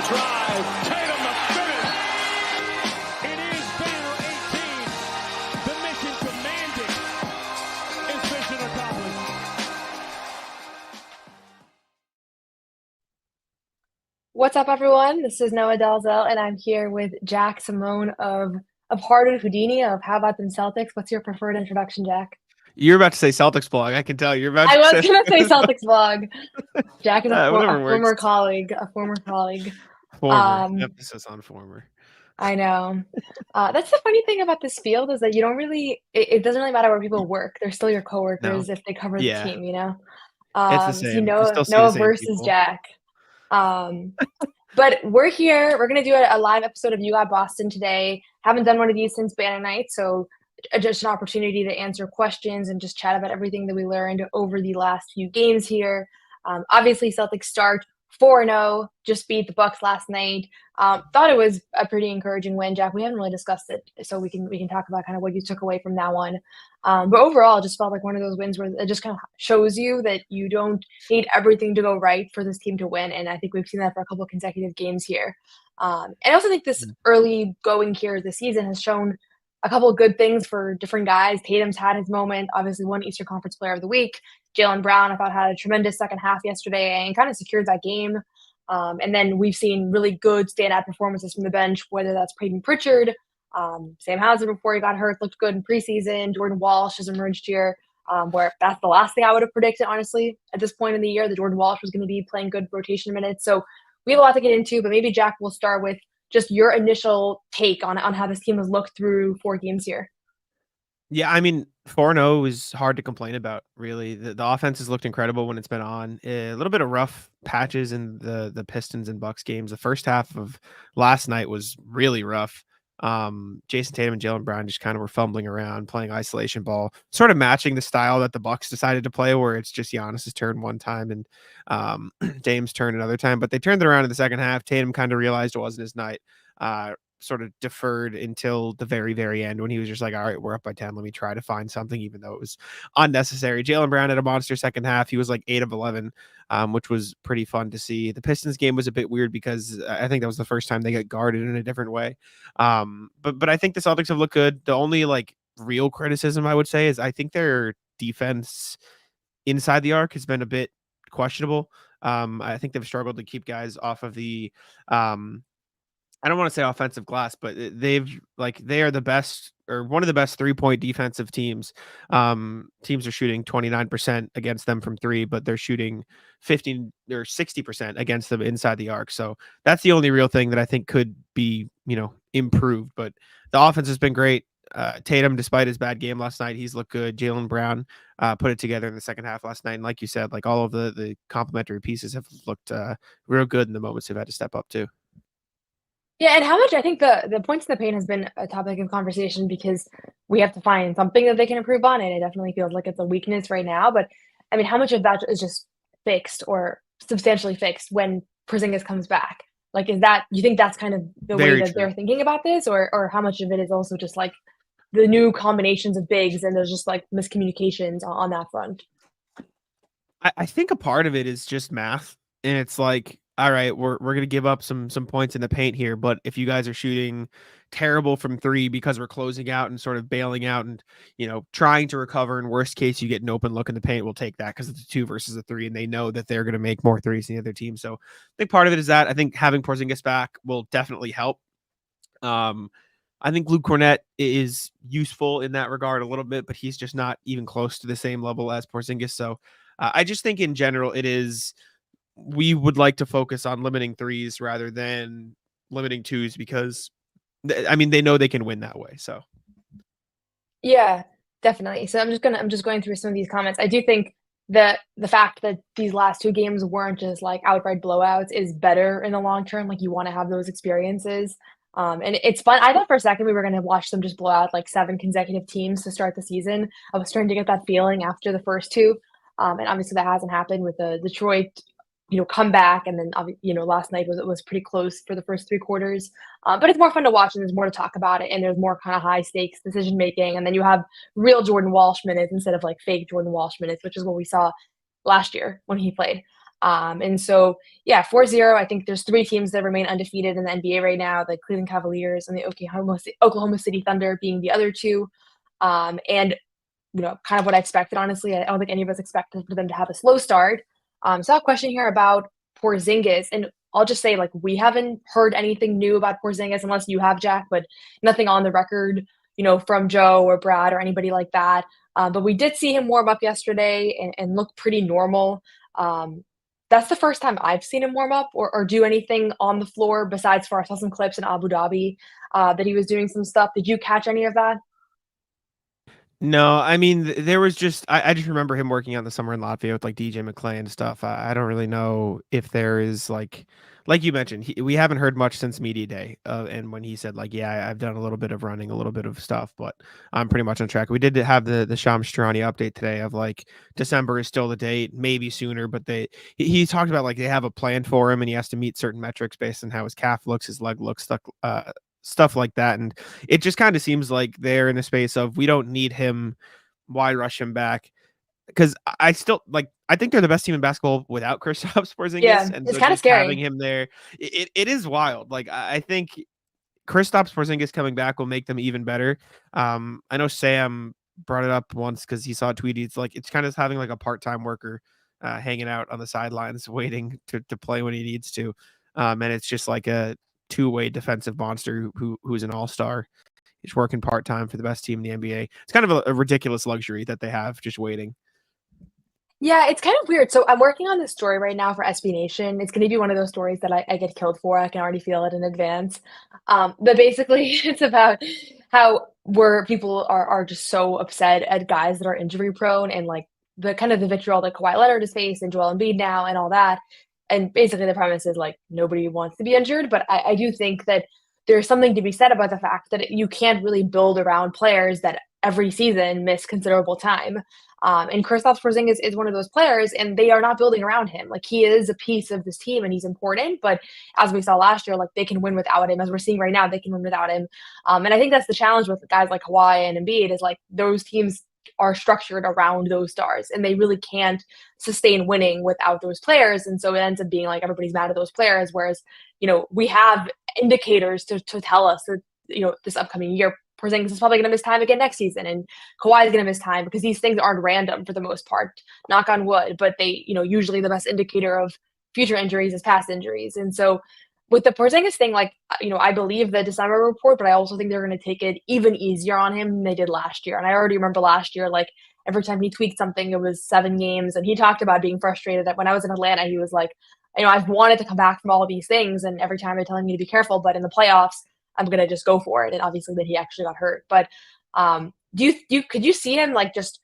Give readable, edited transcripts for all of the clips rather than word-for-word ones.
drive. Tatum the finish. It is banner 18. The mission commanded is mission accomplished. What's up, everyone? This is Noa Dalzell, and I'm here with Jack Simone of Harden Houdini of How About Them Celtics. What's your preferred introduction, Jack? You're about to say Celtics blog. I can tell you're about I to was say going to say Celtics blog. Jack is a whatever former works. colleague. Former. Emphasis on former. I know. That's the funny thing about this field is that you don't really it doesn't really matter where people work. They're still your coworkers if they cover the team, you know? It's the So same. Noah versus Jack. But we're here. We're going to do a live episode of You Got Boston today. Haven't done one of these since Banner Night, so just an opportunity to answer questions and just chat about everything that we learned over the last few games here. Obviously, Celtics start 4-0, just beat the Bucks last night. Thought it was a pretty encouraging win, Jack. We haven't really discussed it, so we can talk about kind of what you took away from that one. But overall, it just felt like one of those wins where it just kind of shows you that you don't need everything to go right for this team to win, and I think we've seen that for a couple of consecutive games here. And I also think this early going here this season has shown a couple of good things for different guys. Tatum's had his moment, obviously won Eastern Conference Player of the Week. Jaylen Brown, I thought, had a tremendous second half yesterday and kind of secured that game. And then we've seen really good standout performances from the bench, whether that's Payton Pritchard, Sam Hauser before he got hurt looked good in preseason. Jordan Walsh has emerged here, where that's the last thing I would have predicted, honestly, at this point in the year, that Jordan Walsh was going to be playing good rotation minutes. So we have a lot to get into, but maybe, Jack, we'll start with just your initial take on how this team has looked through 4 games here. Yeah, I mean, 4-0 is hard to complain about, really. The offense has looked incredible when it's been on. A little bit of rough patches in the Pistons and Bucks games. The first half of last night was really rough. Jayson Tatum and Jaylen Brown just kind of were fumbling around, playing isolation ball, sort of matching the style that the Bucks decided to play, where it's just Giannis's turn one time and Dame's turn another time. But they turned it around in the second half. Tatum kind of realized it wasn't his night. Sort of deferred until the very, very end when he was just like, all right, we're up by 10. Let me try to find something, even though it was unnecessary. Jaylen Brown had a monster second half. He was like 8 of 11, which was pretty fun to see. The Pistons game was a bit weird because I think that was the first time they got guarded in a different way. But I think the Celtics have looked good. The only like real criticism I would say is I think their defense inside the arc has been a bit questionable. I think they've struggled to keep guys off of the I don't want to say offensive glass, but they are the best or one of the best 3-point defensive teams. Teams are shooting 29% against them from 3, but they're shooting 15 or 60% against them inside the arc. So that's the only real thing that I think could be, improved. But the offense has been great. Tatum, despite his bad game last night, he's looked good. Jaylen Brown put it together in the second half last night. And like you said, like all of the complementary pieces have looked real good in the moments they've had to step up too. Yeah, and how much I think the points in the paint has been a topic of conversation because we have to find something that they can improve on, and it definitely feels like it's a weakness right now. But I mean, how much of that is just fixed or substantially fixed when Porzingis comes back? Like, you think that's kind of the way that they're thinking about this, or how much of it is also just like the new combinations of bigs and there's just like miscommunications on that front? I think a part of it is just math, and it's like, all right, we're going to give up some points in the paint here, but if you guys are shooting terrible from 3 because we're closing out and sort of bailing out and, trying to recover, in worst case, you get an open look in the paint, we'll take that because it's a 2 versus a 3, and they know that they're going to make more threes than the other team. So I think part of it is that. I think having Porzingis back will definitely help. I think Luke Cornett is useful in that regard a little bit, but he's just not even close to the same level as Porzingis. So I just think in general we would like to focus on limiting 3s rather than limiting 2s because, I mean, they know they can win that way. So, yeah, definitely. So I'm just going through some of these comments. I do think that the fact that these last 2 games weren't just like outright blowouts is better in the long term. Like, you want to have those experiences. And it's fun. I thought for a second we were going to watch them just blow out like 7 consecutive teams to start the season. I was starting to get that feeling after the first 2. And obviously that hasn't happened with the Detroit come back, and then last night was pretty close for the first 3 quarters. But it's more fun to watch, and there's more to talk about it, and there's more kind of high stakes decision making, and then you have real Jordan Walsh minutes instead of like fake Jordan Walsh minutes, which is what we saw last year when he played. And so, yeah, 4-0. I think there's 3 teams that remain undefeated in the NBA right now, the Cleveland Cavaliers and the Oklahoma City Thunder being the other 2. And kind of what I expected, honestly. I don't think any of us expected for them to have a slow start. So I have a question here about Porzingis, and I'll just say, like, we haven't heard anything new about Porzingis unless you have, Jack, but nothing on the record, from Joe or Brad or anybody like that. But we did see him warm up yesterday and look pretty normal. That's the first time I've seen him warm up or do anything on the floor besides for I saw some clips in Abu Dhabi that he was doing some stuff. Did you catch any of that? No, I mean, there was just I just remember him working out in the summer in Latvia with like DJ McClay and stuff. I don't really know if there is like you mentioned, we haven't heard much since media day. And when he said like, yeah, I've done a little bit of running, a little bit of stuff, but I'm pretty much on track. We did have the Shams Charania update today of like December is still the date, maybe sooner, but he talked about like they have a plan for him and he has to meet certain metrics based on how his calf looks, his leg looks, stuff like that. And it just kind of seems like they're in a space of we don't need him. Why rush him back? Because I still I think they're the best team in basketball without Kristaps Porzingis. Yeah, And it's so kind of just having scary. him there, it is wild. Like I think Kristaps Porzingis coming back will make them even better. I know Sam brought it up once because he saw a tweet. It's like it's kind of having like a part-time worker hanging out on the sidelines waiting to play when he needs to. And it's just like a two-way defensive monster who's an all-star. He's working part-time for the best team in the NBA. It's kind of a ridiculous luxury that they have just waiting. Yeah, it's kind of weird. So I'm working on this story right now for SB Nation. It's going to be one of those stories that I get killed for. I can already feel it in advance. But basically, it's about how where people are just so upset at guys that are injury prone and like the kind of the vitriol that Kawhi Leonard has faced and Joel Embiid now and all that. And basically, the premise is like nobody wants to be injured. But I do think that there's something to be said about the fact that you can't really build around players that every season miss considerable time. And Kristaps Porzingis is one of those players, and they are not building around him. Like he is a piece of this team, and he's important. But as we saw last year, like they can win without him. As we're seeing right now, they can win without him. And I think that's the challenge with guys like Kawhi and Embiid is like those teams are structured around those stars, and they really can't sustain winning without those players. And so it ends up being like everybody's mad at those players. Whereas we have indicators to tell us that this upcoming year Porzingis is probably going to miss time again next season, and Kawhi is going to miss time because these things aren't random for the most part. Knock on wood, but they, usually the best indicator of future injuries is past injuries. And so, with the Porzingis thing, I believe the December report, but I also think they're going to take it even easier on him than they did last year. And I already remember last year, like every time he tweaked something, it was 7 games, and he talked about being frustrated that when I was in Atlanta, he was like, I've wanted to come back from all of these things, and every time they're telling me to be careful, but in the playoffs I'm going to just go for it. And obviously then he actually got hurt. But could you see him like just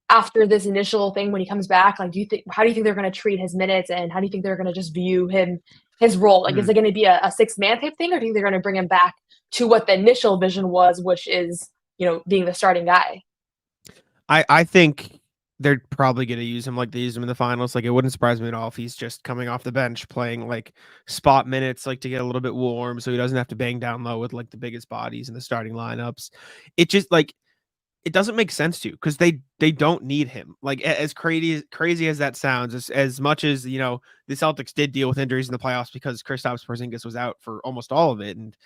after this initial thing when he comes back, like how do you think they're going to treat his minutes and how do you think they're going to just view his role? Like, is it going to be a 6-man type thing or do you think they're going to bring him back to what the initial vision was, which is, being the starting guy? I think they're probably going to use him like they used him in the finals. Like it wouldn't surprise me at all if he's just coming off the bench playing like spot minutes, like to get a little bit warm, so he doesn't have to bang down low with like the biggest bodies in the starting lineups. It just like it doesn't make sense to because they don't need him. Like as crazy as that sounds, as much as the Celtics did deal with injuries in the playoffs because Kristaps Porzingis was out for almost all of it, and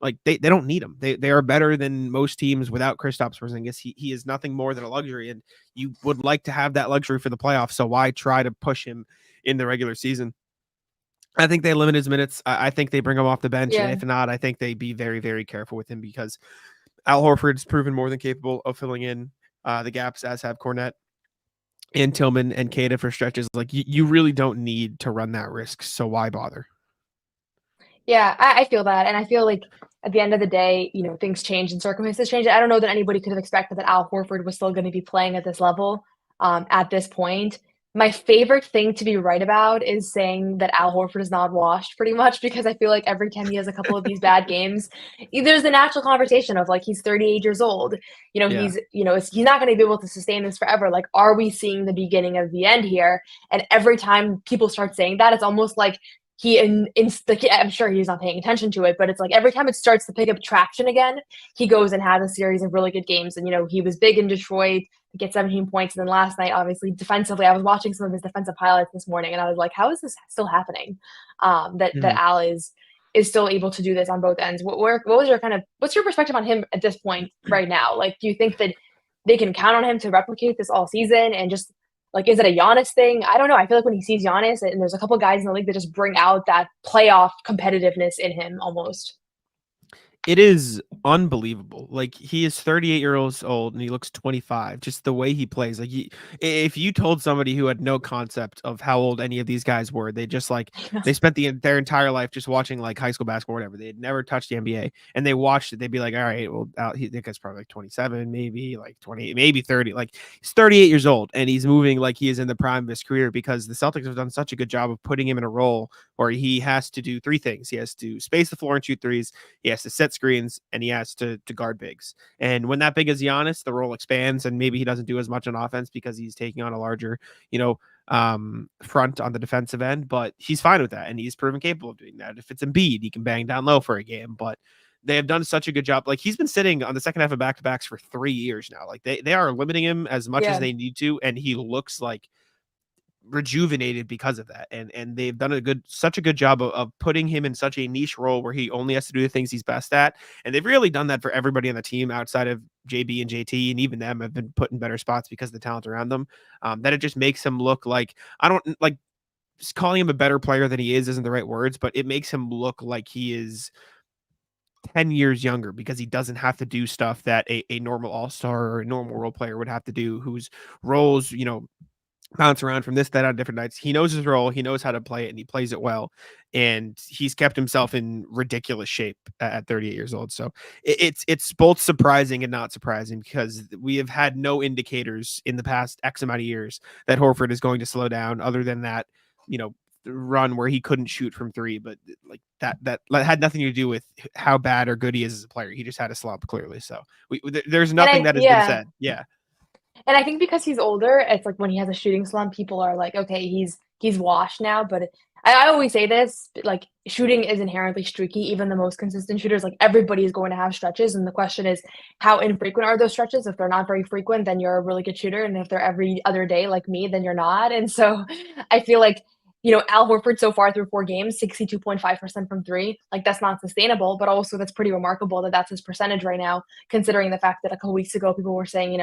like they don't need him. They are better than most teams without Kristaps Porzingis. He is nothing more than a luxury, and you would like to have that luxury for the playoffs. So why try to push him in the regular season? I think they limit his minutes. I think they bring him off the bench, Yeah. and if not, I think they be very, very careful with him because Al Horford's proven more than capable of filling in the gaps, as have Cornette and Tillman and Kata for stretches. Like you really don't need to run that risk. So why bother? Yeah, I feel that. And I feel like at the end of the day, things change and circumstances change. I don't know that anybody could have expected that Al Horford was still going to be playing at this level at this point. My favorite thing to be right about is saying that Al Horford is not washed pretty much because I feel like every time he has a couple of these bad games, there's the natural conversation of like, he's 38 years old. He's not going to be able to sustain this forever. Like, are we seeing the beginning of the end here? And every time people start saying that, it's almost like I'm sure he's not paying attention to it, but it's like every time it starts to pick up traction again, he goes and has a series of really good games. And, he was big in Detroit, get 17 points. And then last night, obviously, defensively, I was watching some of his defensive highlights this morning, and I was like, how is this still happening? That Al is still able to do this on both ends. What's your perspective on him at this point right now? Like, do you think that they can count on him to replicate this all season? And just like, is it a Giannis thing? I don't know. I feel like when he sees Giannis, and there's a couple guys in the league that just bring out that playoff competitiveness in him almost. It is unbelievable. Like, he is 38 years old and he looks 25. Just the way he plays. Like, if you told somebody who had no concept of how old any of these guys were, they just they spent their entire life just watching like high school basketball or whatever. They had never touched the NBA and they watched it. They'd be like, all right, well, that guy's probably like 27, maybe like 28, maybe 30. Like, he's 38 years old and he's moving like he is in the prime of his career, because the Celtics have done such a good job of putting him in a role where he has to do three things. He has to space the floor and shoot threes. He has to set screens, and he has to guard bigs. And when that big is Giannis, the role expands, and maybe he doesn't do as much on offense because he's taking on a larger, front on the defensive end, but he's fine with that. And he's proven capable of doing that. If it's Embiid, he can bang down low for a game, but they have done such a good job. Like, he's been sitting on the second half of back-to-backs for 3 years now. Like, they are limiting him as much as they need to. And he looks like rejuvenated because of that, and they've done such a good job of putting him in such a niche role where he only has to do the things he's best at, and they've really done that for everybody on the team outside of JB and JT, and even them have been put in better spots because of the talent around them, that it just makes him look like, I don't like calling him a better player than he is isn't the right words, but it makes him look like he is 10 years younger, because he doesn't have to do stuff that a normal all-star or a normal role player would have to do, whose roles, bounce around from this, that on different nights. He knows his role, he knows how to play it, and he plays it well. And he's kept himself in ridiculous shape at 38 years old. So it's both surprising and not surprising, because we have had no indicators in the past X amount of years that Horford is going to slow down, other than that, run where he couldn't shoot from three. But like that had nothing to do with how bad or good he is as a player. He just had a slump, clearly. So there's nothing that has been said. Yeah. And I think because he's older, it's like when he has a shooting slump, people are like, okay, he's washed now. But I always say this, like, shooting is inherently streaky. Even the most consistent shooters, like, everybody is going to have stretches. And the question is, how infrequent are those stretches? If they're not very frequent, then you're a really good shooter. And if they're every other day like me, then you're not. And so I feel like, Al Horford so far through 4 games, 62.5% from three. Like, that's not sustainable, but also that's pretty remarkable that that's his percentage right now, considering the fact that a couple weeks ago people were saying,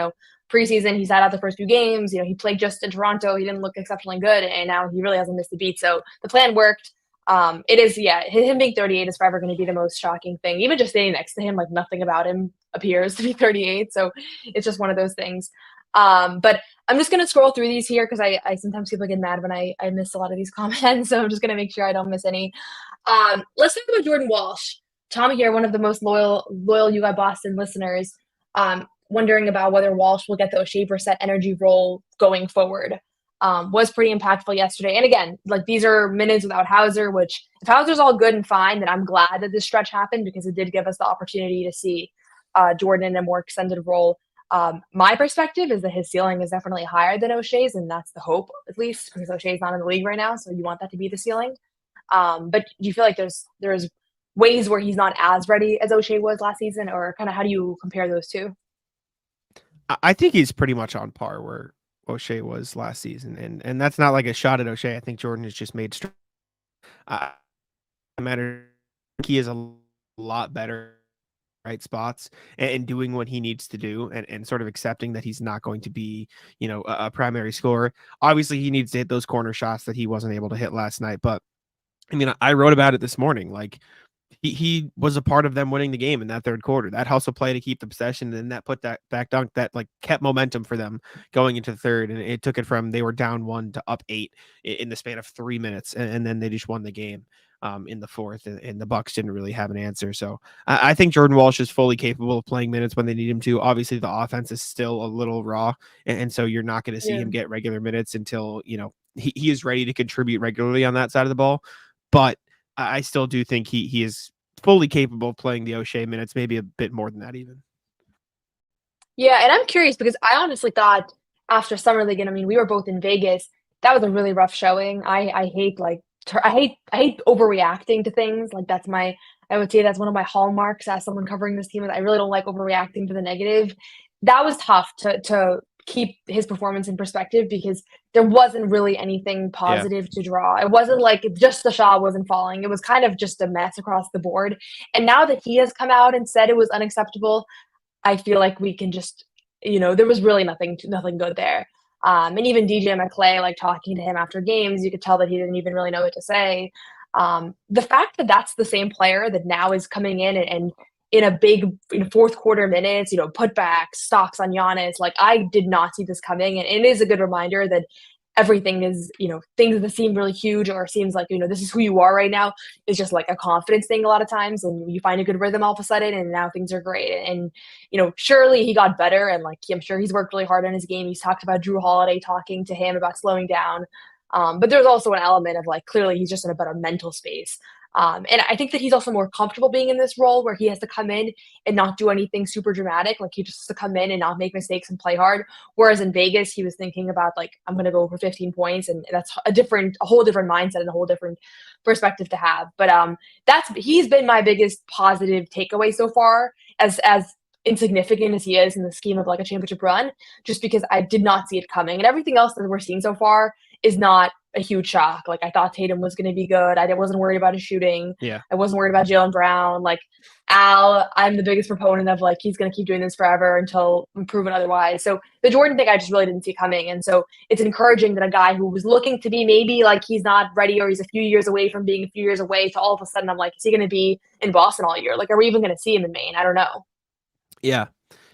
preseason he sat out the first few games. He played just in Toronto. He didn't look exceptionally good, and now he really hasn't missed a beat. So the plan worked. It is, him being 38 is forever going to be the most shocking thing. Even just standing next to him, like, nothing about him appears to be 38. So it's just one of those things. But I'm just going to scroll through these here, because I sometimes people get mad when I miss a lot of these comments. So I'm just going to make sure I don't miss any. Let's talk about Jordan Walsh. Tommy here, one of the most loyal You Got Boston listeners, wondering about whether Walsh will get the O'Shea Brissett energy role going forward. Was pretty impactful yesterday. And again, like, these are minutes without Hauser, which if Hauser's all good and fine, then I'm glad that this stretch happened, because it did give us the opportunity to see Jordan in a more extended role. My perspective is that his ceiling is definitely higher than O'Shea's, and that's the hope, at least, because O'Shea's not in the league right now, so you want that to be the ceiling. But do you feel like there's ways where he's not as ready as O'Shea was last season, or kind of how do you compare those two? I think he's pretty much on par where O'Shea was last season, and that's not like a shot at O'Shea. I think Jordan has just made matter. He is a lot better right spots and doing what he needs to do, and sort of accepting that he's not going to be, a primary scorer. Obviously, he needs to hit those corner shots that he wasn't able to hit last night. But I mean, I wrote about it this morning. Like, he was a part of them winning the game in that third quarter. That hustle play to keep the possession, and that put that back dunk that like kept momentum for them going into the third. And it took it from they were down 1 to up 8 in the span of 3 minutes, and then they just won the game in the fourth. And the Bucks didn't really have an answer. So I think Jordan Walsh is fully capable of playing minutes when they need him to. Obviously, the offense is still a little raw, and so you're not going to see him get regular minutes until he is ready to contribute regularly on that side of the ball. But I still do think he is fully capable of playing the O'Shea minutes, maybe a bit more than that even. Yeah, and I'm curious because I honestly thought after Summer League, and I mean, we were both in Vegas, that was a really rough showing. I hate, like, I hate overreacting to things. Like I would say that's one of my hallmarks as someone covering this team is I really don't like overreacting to the negative. That was tough to keep his performance in perspective because there wasn't really anything Yeah. positive to draw. It wasn't like just the shot wasn't falling. It was kind of just a mess across the board. And now that he has come out and said it was unacceptable, I feel like we can just, there was really nothing good there. And even DJ McClay, like talking to him after games, you could tell that he didn't even really know what to say. The fact that that's the same player that now is coming in and in a big fourth quarter minutes, putbacks, stocks on Giannis, like I did not see this coming. And it is a good reminder that everything is, things that seem really huge or seems like, this is who you are right now is just like a confidence thing a lot of times. And you find a good rhythm all of a sudden and now things are great. And, surely he got better and like, I'm sure he's worked really hard on his game. He's talked about Drew Holiday talking to him about slowing down. But there's also an element of like, clearly he's just in a better mental space. And I think that he's also more comfortable being in this role where he has to come in and not do anything super dramatic. Like he just has to come in and not make mistakes and play hard. Whereas in Vegas, he was thinking about like, I'm going to go for 15 points. And that's a whole different mindset and a whole different perspective to have. But he's been my biggest positive takeaway so far as insignificant as he is in the scheme of like a championship run, just because I did not see it coming. And everything else that we're seeing so far is not a huge shock. Like I thought Tatum was going to be good. I wasn't worried about his shooting. Yeah. I wasn't worried about Jaylen Brown. Like Al, I'm the biggest proponent of like, he's going to keep doing this forever until proven otherwise. So the Jordan thing, I just really didn't see coming. And so it's encouraging that a guy who was looking to be maybe like he's not ready or he's a few years away from being a few years away to all of a sudden I'm like, is he going to be in Boston all year? Like, are we even going to see him in Maine? I don't know. Yeah.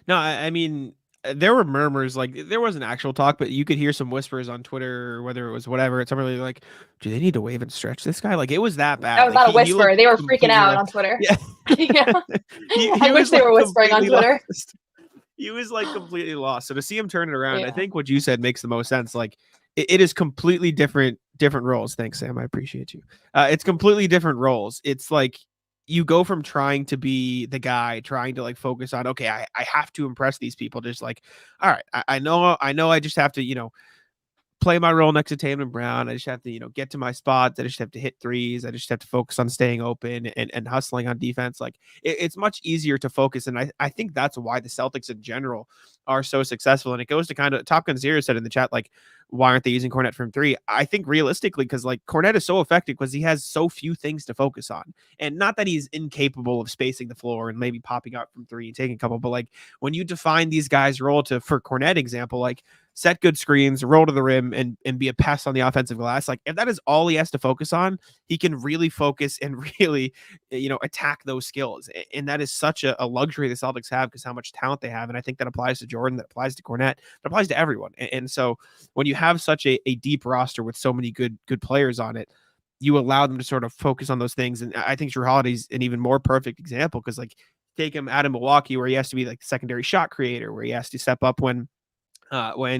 No, I mean, there were murmurs, like there wasn't actual talk, but you could hear some whispers on Twitter or whether it was whatever. It's really like, do they need to wave and stretch this guy? Like it was that bad. That was like, not a whisper. They were freaking out on Twitter. Yeah. Yeah. he I wish they were whispering on Twitter. Lost. He was like completely lost. So to see him turn it around, Yeah. I think what you said makes the most sense. Like it is completely different roles. Thanks, Sam. I appreciate you. It's completely different roles. It's like you go from trying to be the guy, trying to like focus on, okay, I have to impress these people. Just like, all right, I know I just have to, play my role next to Tatum and Brown. I just have to, get to my spots. I just have to hit threes. I just have to focus on staying open and hustling on defense. Like it's much easier to focus. And I think that's why the Celtics in general are so successful. And it goes to kind of Top Gun Zero said in the chat, like, why aren't they using Kornet from three? I think realistically, because like Kornet is so effective because he has so few things to focus on. And not that he's incapable of spacing the floor and maybe popping out from three and taking a couple, but like when you define these guys' role for Kornet example, like set good screens, roll to the rim, and be a pest on the offensive glass. Like if that is all he has to focus on, he can really focus and really, attack those skills. And that is such a luxury the Celtics have because how much talent they have. And I think that applies to Jordan, that applies to Kornet, that applies to everyone. And so when you have such a deep roster with so many good players on it, you allow them to sort of focus on those things. And I think Drew Holiday's an even more perfect example because like take him out of Milwaukee where he has to be like the secondary shot creator, where he has to step up when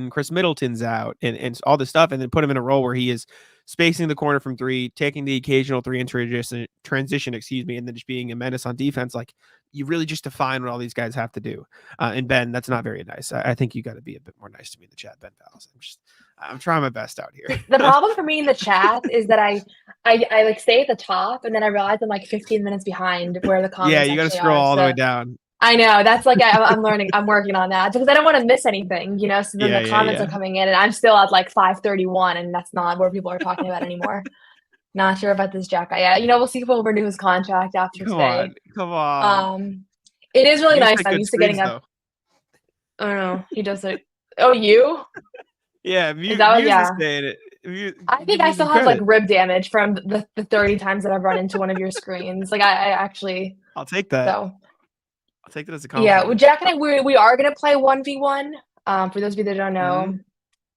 Chris Middleton's out and all this stuff, and then put him in a role where he is spacing the corner from three, taking the occasional three in transition, and then just being a menace on defense. Like you really just define what all these guys have to do. And Ben, that's not very nice. I think you got to be a bit more nice to me in the chat, Ben Vallis. I'm trying my best out here. The problem for me in the chat is that I like stay at the top and then I realize I'm like 15 minutes behind where the comments. Yeah, you got to scroll all the way down. I know that's like I'm learning. I'm working on that because I don't want to miss anything, So then the comments are coming in, and I'm still at like 5:31, and that's not where people are talking about anymore. Not sure about this Jack guy yet. We'll see if we'll renew his contract after today. Come on. It is really nice. I'm used to getting up. I don't know. He does it. Oh, you? Yeah, I think I still have like rib damage from the 30 times that I've run into one of your screens. Like I actually. I'll take that. So. I'll take that as a compliment. Yeah, well, Jack and I, we are going to play 1v1. For those of you that don't know,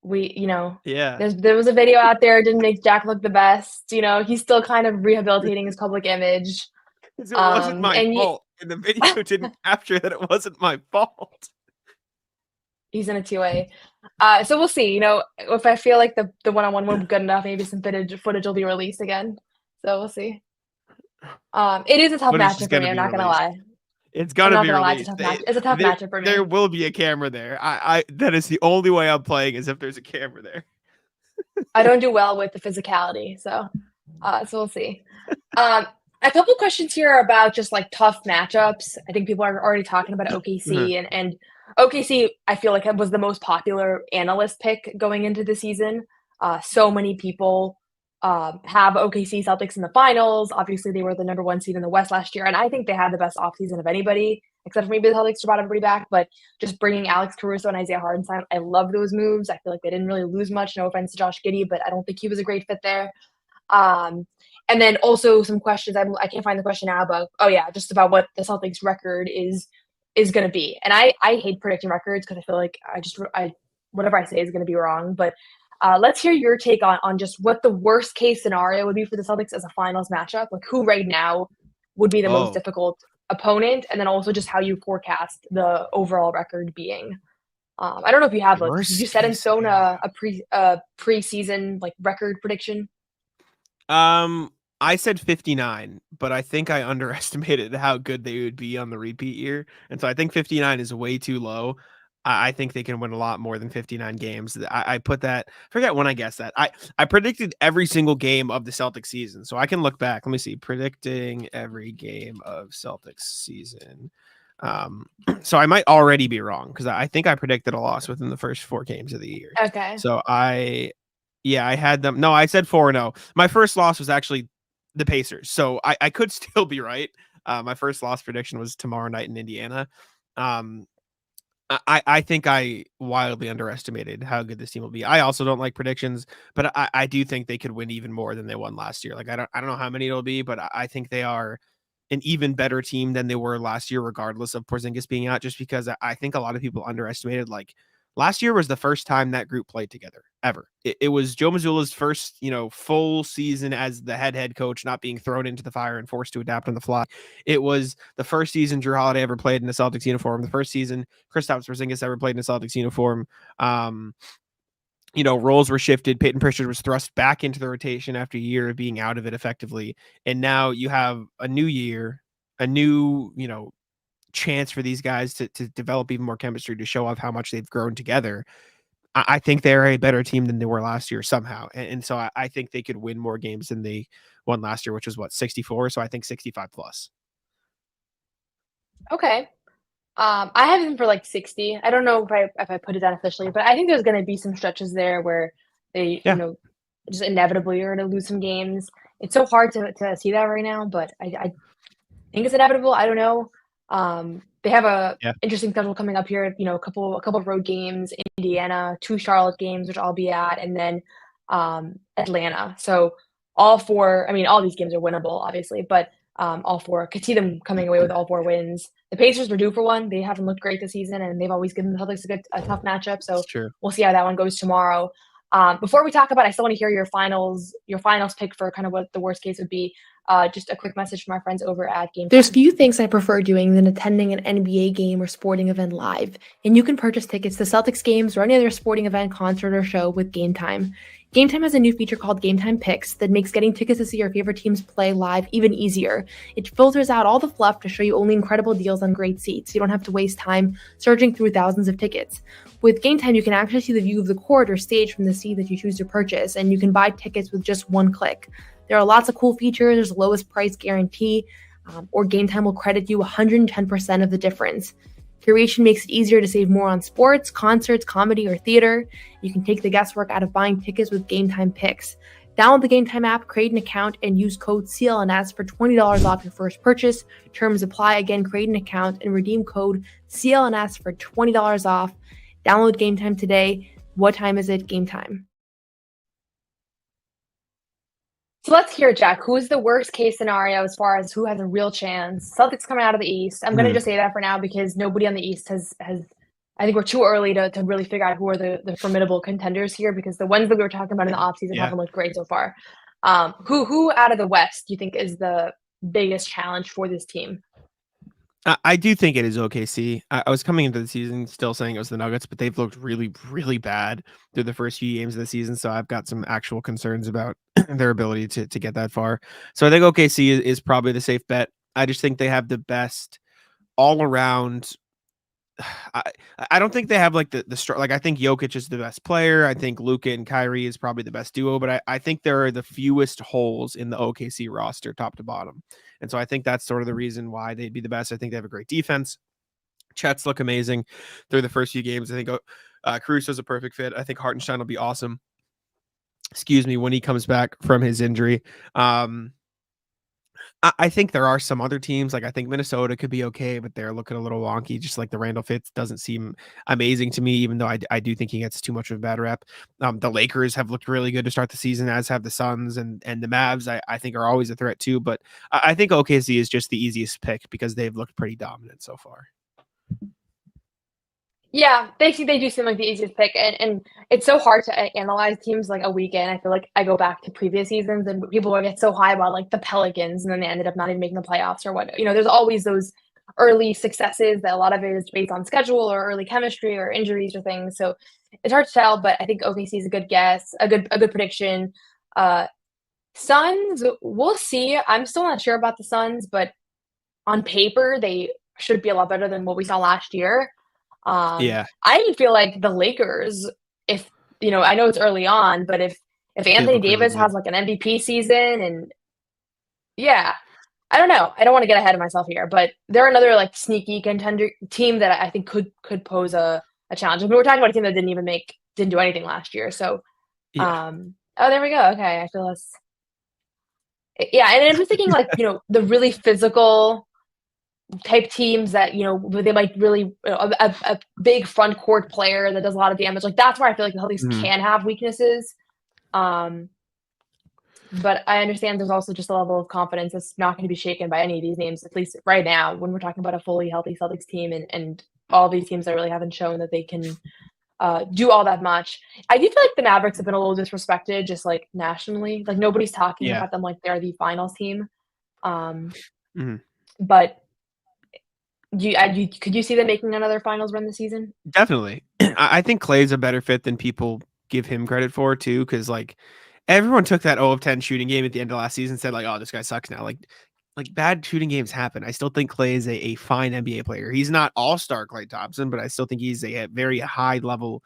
there was a video out there. It didn't make Jack look the best. He's still kind of rehabilitating his public image. It wasn't my fault. And the video didn't capture that it wasn't my fault. He's in a 2A. So we'll see. If I feel like the one-on-one will be good enough, maybe some footage will be released again. So we'll see. It is a tough matchup for me. I'm not going to lie. It's gonna be released. It's a tough matchup for me. There will be a camera there. I that is the only way I'm playing is if there's a camera there. I don't do well with the physicality, so So we'll see. A couple questions here about just like tough matchups. I think people are already talking about OKC and OKC. I feel like it was the most popular analyst pick going into the season. So many people have OKC Celtics in the finals. Obviously, they were the number 1 seed in the West last year, and I think they had the best offseason of anybody, except for maybe the Celtics brought everybody back. But just bringing Alex Caruso and Isaiah Hartenstein, I love those moves. I feel like they didn't really lose much. No offense to Josh Giddey, but I don't think he was a great fit there. And then also some questions. I can't find the question now, but just about what the Celtics record is going to be. And I hate predicting records because I feel like whatever I say is going to be wrong. But let's hear your take on just what the worst case scenario would be for the Celtics as a finals matchup. Like who right now would be the most difficult opponent, and then also just how you forecast the overall record being. I don't know if you have did you set in stone a preseason like record prediction? I said 59, but I think I underestimated how good they would be on the repeat year. And so I think 59 is way too low. I think they can win a lot more than 59 games. I put that, forget when I guessed that. I predicted every single game of the Celtics season. So I can look back. Let me see. Predicting every game of Celtics season. So I might already be wrong because I think I predicted a loss within the first 4 games of the year. Okay. So I had them. No, I said 4-0. My first loss was actually the Pacers. So I could still be right. My first loss prediction was tomorrow night in Indiana. I think I wildly underestimated how good this team will be. I also don't like predictions, but I do think they could win even more than they won last year. Like I don't know how many it'll be, but I think they are an even better team than they were last year, regardless of Porzingis being out, just because I think a lot of people underestimated, like, last year was the first time that group played together ever. It was Joe Mazzulla's first, full season as the head coach, not being thrown into the fire and forced to adapt on the fly. It was the first season Drew Holiday ever played in a Celtics uniform. The first season Kristaps Porzingis ever played in a Celtics uniform. Roles were shifted. Payton Pritchard was thrust back into the rotation after a year of being out of it effectively. And now you have a new year, a new, chance for these guys to develop even more chemistry, to show off how much they've grown together. I think they're a better team than they were last year somehow. And so I think they could win more games than they won last year, which was 64. So I think 65 plus. Okay. I have them for like 60. I don't know if I put it down officially, but I think there's going to be some stretches there where they, just inevitably are going to lose some games. It's so hard to see that right now, but I think it's inevitable. I don't know. They have a interesting schedule coming up here. A couple of road games, Indiana, 2 Charlotte games, which I'll be at, and then Atlanta. So all 4. I mean, all these games are winnable, obviously, but all 4 could see them coming away with all 4 wins. The Pacers were due for one. They haven't looked great this season, and they've always given the Celtics a tough matchup. So we'll see how that one goes tomorrow. Before we talk about it, I still want to hear your finals pick for kind of what the worst case would be. Just a quick message from our friends over at Game Time. There's few things I prefer doing than attending an NBA game or sporting event live, and you can purchase tickets to Celtics games or any other sporting event, concert, or show with Game Time. Game Time has a new feature called Game Time Picks that makes getting tickets to see your favorite teams play live even easier. It filters out all the fluff to show you only incredible deals on great seats. You don't have to waste time searching through thousands of tickets. With Game Time, you can actually see the view of the court or stage from the seat that you choose to purchase, and you can buy tickets with just one click. There are lots of cool features. There's lowest price guarantee, or Game Time will credit you 110% of the difference. Curation makes it easier to save more on sports, concerts, comedy, or theater. You can take the guesswork out of buying tickets with Game Time Picks. Download the Game Time app, create an account, and use code CLNS for $20 off your first purchase. Terms apply. Again, create an account and redeem code CLNS for $20 off. Download Game Time today. What time is it? Game Time. So let's hear, Jack. Who is the worst case scenario as far as who has a real chance? Celtics coming out of the East. I'm going to just say that for now because nobody on the East has. I think we're too early to really figure out who are the formidable contenders here, because the ones that we were talking about in the offseason haven't looked great so far. Who out of the West do you think is the biggest challenge for this team? I do think it is OKC. I was coming into the season still saying it was the Nuggets, but they've looked really, really bad through the first few games of the season. So I've got some actual concerns about their ability to get that far. So I think OKC is probably the safe bet. I just think they have the best all around. I don't think they have like the like I think Jokic is the best player. I think Luka and Kyrie is probably the best duo, but I think there are the fewest holes in the OKC roster top to bottom. And so I think that's sort of the reason why they'd be the best. I think they have a great defense. Chets look amazing through the first few games. I think Caruso's a perfect fit. I think Hartenstein will be awesome. Excuse me, when he comes back from his injury. I think there are some other teams, like I think Minnesota could be okay, but they're looking a little wonky. Just like the Randall Fitz doesn't seem amazing to me, even though I do think he gets too much of a bad rep. The Lakers have looked really good to start the season, as have the Suns, and the Mavs. I think are always a threat too, but I think OKC is just the easiest pick because they've looked pretty dominant so far. Yeah, they do seem like the easiest pick, and it's so hard to analyze teams like a weekend. I feel like I go back to previous seasons, and people will get so high about like the Pelicans, and then they ended up not even making the playoffs or what. There's always those early successes that a lot of it is based on schedule or early chemistry or injuries or things. So it's hard to tell, but I think OKC is a good guess, a good prediction. Suns, we'll see. I'm still not sure about the Suns, but on paper they should be a lot better than what we saw last year. Yeah, I even feel like the Lakers, if I know it's early on, but if Anthony Davis has like an MVP season, and yeah, I don't know. I don't want to get ahead of myself here, but they're another like sneaky contender team that I think could pose a challenge. I mean, we're talking about a team that didn't do anything last year. So, yeah. Oh, there we go. Okay, I feel less. Yeah, and I'm just thinking like the really physical type teams that they might really a big front court player that does a lot of damage. Like that's where I feel like the Celtics can have weaknesses. But I understand there's also just a level of confidence that's not going to be shaken by any of these names, at least right now when we're talking about a fully healthy Celtics team and all these teams that really haven't shown that they can do all that much. I do feel like the Mavericks have been a little disrespected just like nationally. Like nobody's talking about them like they're the finals team. But could you see them making another finals run this season? Definitely. I think Clay's a better fit than people give him credit for too, because like everyone took that 0 of 10 shooting game at the end of last season and said like, oh, this guy sucks now. Like bad shooting games happen. I still think Clay is a fine NBA player. He's not all-star Klay Thompson, but I still think he's a very high level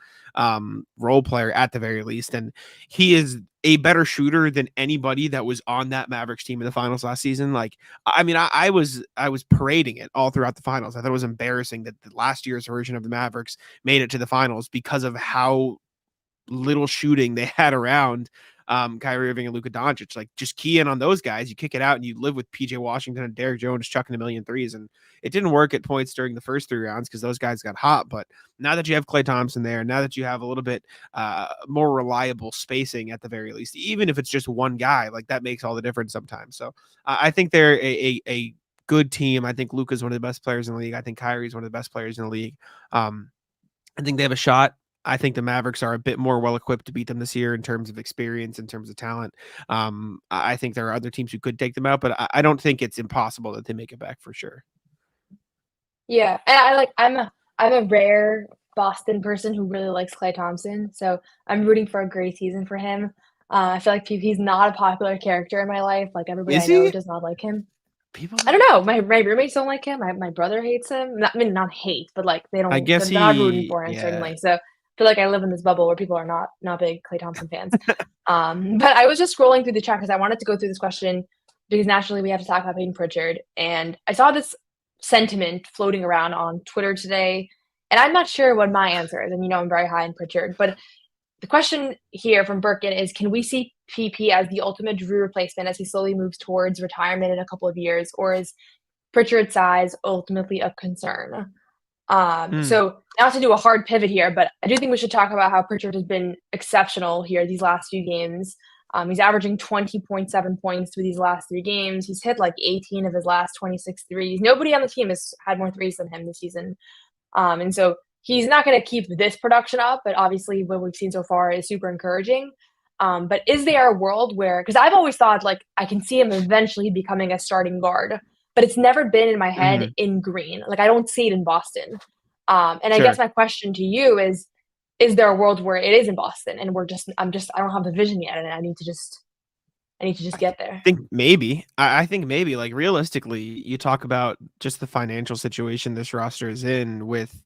role player at the very least. And he is a better shooter than anybody that was on that Mavericks team in the finals last season. Like, I mean, I was parading it all throughout the finals. I thought it was embarrassing that the last year's version of the Mavericks made it to the finals because of how little shooting they had around Kyrie Irving and Luka Doncic. Like just key in on those guys, you kick it out and you live with PJ Washington and Derrick Jones chucking a million threes. And it didn't work at points during the first 3 rounds because those guys got hot. But now that you have Klay Thompson there, now that you have a little bit more reliable spacing at the very least, even if it's just one guy, like that makes all the difference sometimes. So I think they're a good team. I think Luka's one of the best players in the league. I think Kyrie's one of the best players in the league. I think they have a shot. I think the Mavericks are a bit more well-equipped to beat them this year in terms of experience, in terms of talent. I think there are other teams who could take them out, but I don't think it's impossible that they make it back for sure. Yeah, and I'm a rare Boston person who really likes Klay Thompson, so I'm rooting for a great season for him. I feel like he's not a popular character in my life. Like everybody I know does not like him. I don't know. My roommates don't like him. My brother hates him. Not hate, but like they don't. I guess they're not rooting for him certainly. So I feel like I live in this bubble where people are not big Klay Thompson fans. But I was just scrolling through the chat because I wanted to go through this question because naturally we have to talk about Payton Pritchard. And I saw this sentiment floating around on Twitter today, and I'm not sure what my answer is. And I'm very high in Pritchard. But the question here from Birkin is, can we see PP as the ultimate Drew replacement as he slowly moves towards retirement in a couple of years? Or is Pritchard's size ultimately a concern? So not to do a hard pivot here, but I do think we should talk about how Pritchard has been exceptional here these last few games. He's averaging 20.7 points through these last 3 games. He's hit like 18 of his last 26 threes. Nobody on the team has had more threes than him this season. And so he's not going to keep this production up, but obviously what we've seen so far is super encouraging. But is there a world where, because I've always thought like I can see him eventually becoming a starting guard, but it's never been in my head in green. Like I don't see it in Boston. And I guess my question to you is there a world where it is in Boston and I don't have the vision yet and I need to just get there? I think maybe like realistically, you talk about just the financial situation this roster is in with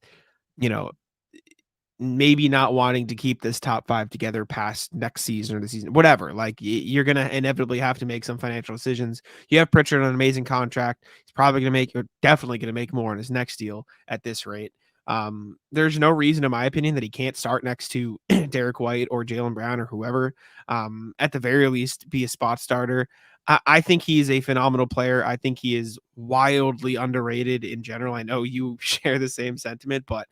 maybe not wanting to keep this top 5 together past next season or the season, whatever. Like you're going to inevitably have to make some financial decisions. You have Pritchard on an amazing contract. He's probably going to make, or definitely going to make more on his next deal at this rate. There's no reason, in my opinion, that he can't start next to Derek White or Jaylen Brown or whoever. At the very least, be a spot starter. I think he's a phenomenal player. I think he is wildly underrated in general. I know you share the same sentiment, but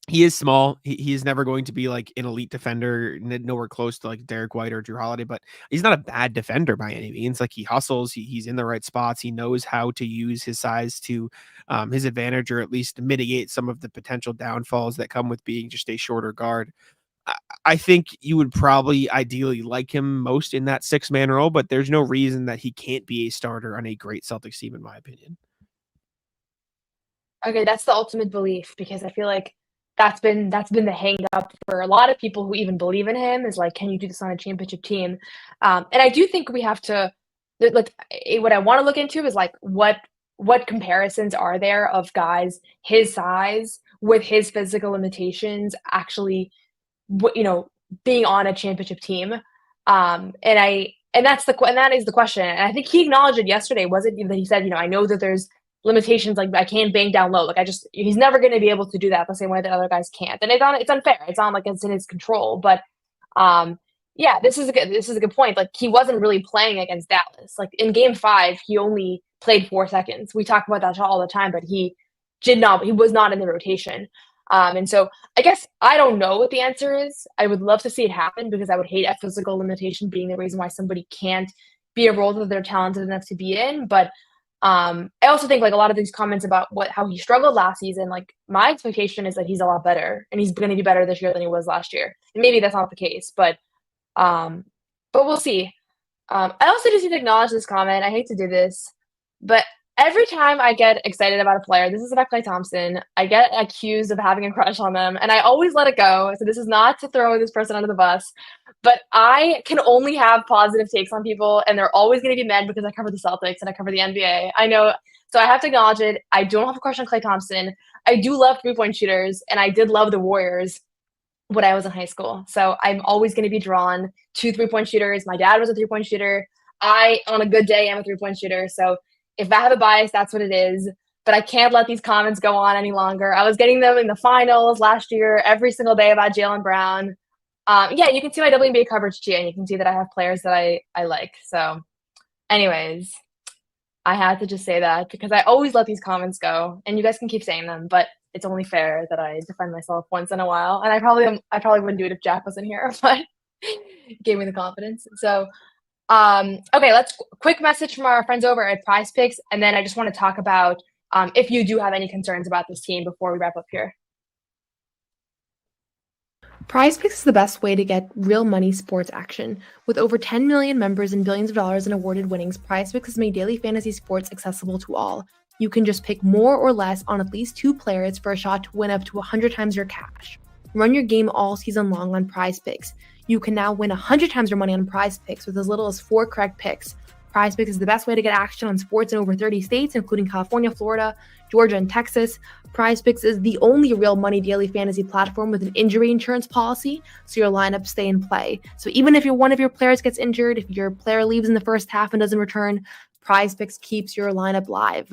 he is small. He is never going to be like an elite defender, nowhere close to like Derek White or Drew Holiday, but he's not a bad defender by any means. Like he hustles, he's in the right spots. He knows how to use his size to his advantage, or at least mitigate some of the potential downfalls that come with being just a shorter guard. I think you would probably ideally like him most in that 6-man role, but there's no reason that he can't be a starter on a great Celtics team, in my opinion. Okay, that's the ultimate belief, because I feel like that's been the hang up for a lot of people who even believe in him, is like, can you do this on a championship team? And I do think we have to, like, what I want to look into is like what comparisons are there of guys his size with his physical limitations actually, being on a championship team. And that is the question. And I think he acknowledged it yesterday, wasn't it, that he said, I know that there's limitations, like I can't bang down low. Like he's never going to be able to do that the same way that other guys can't. And it's unfair. It's not like it's in his control. But yeah, this is a good point. Like he wasn't really playing against Dallas. Like in Game 5, he only played 4 seconds. We talk about that all the time, but he was not in the rotation. And so I guess I don't know what the answer is. I would love to see it happen, because I would hate a physical limitation being the reason why somebody can't be a role that they're talented enough to be in. But I also think like a lot of these comments about how he struggled last season, like my expectation is that he's a lot better, and he's going to be better this year than he was last year. And maybe that's not the case, but we'll see. I also just need to acknowledge this comment. I hate to do this, but every time I get excited about a player, this is about Klay Thompson, I get accused of having a crush on them, and I always let it go. So this is not to throw this person under the bus, but I can only have positive takes on people, and they're always going to be mad because I cover the Celtics and I cover the NBA. I know, so I have to acknowledge it. I don't have a crush on Klay Thompson. I do love 3-point shooters, and I did love the Warriors when I was in high school. So I'm always going to be drawn to 3-point shooters. My dad was a 3-point shooter. I, on a good day, am a 3-point shooter. So if I have a bias, that's what it is. But I can't let these comments go on any longer. I was getting them in the finals last year, every single day, about Jaylen Brown. Yeah, you can see my WNBA coverage too, and you can see that I have players that I like. So anyways, I had to just say that, because I always let these comments go, and you guys can keep saying them, but it's only fair that I defend myself once in a while. And I probably wouldn't do it if Jack wasn't here, but it gave me the confidence. So okay, let's quick message from our friends over at Prize Picks, and then I just want to talk about if you do have any concerns about this team before we wrap up here. Prize Picks is the best way to get real money sports action. With over 10 million members and billions of dollars in awarded winnings, Prize Picks has made daily fantasy sports accessible to all. You can just pick more or less on at least 2 players for a shot to win up to 100 times your cash. Run your game all season long on Prize Picks. You can now win 100 times your money on Prize Picks with as little as 4 correct picks. Prize Picks is the best way to get action on sports in over 30 states, including California, Florida, Georgia, and Texas. Prize Picks is the only real money daily fantasy platform with an injury insurance policy, so your lineups stay in play. So even if one of your players gets injured, if your player leaves in the first half and doesn't return, Prize Picks keeps your lineup live.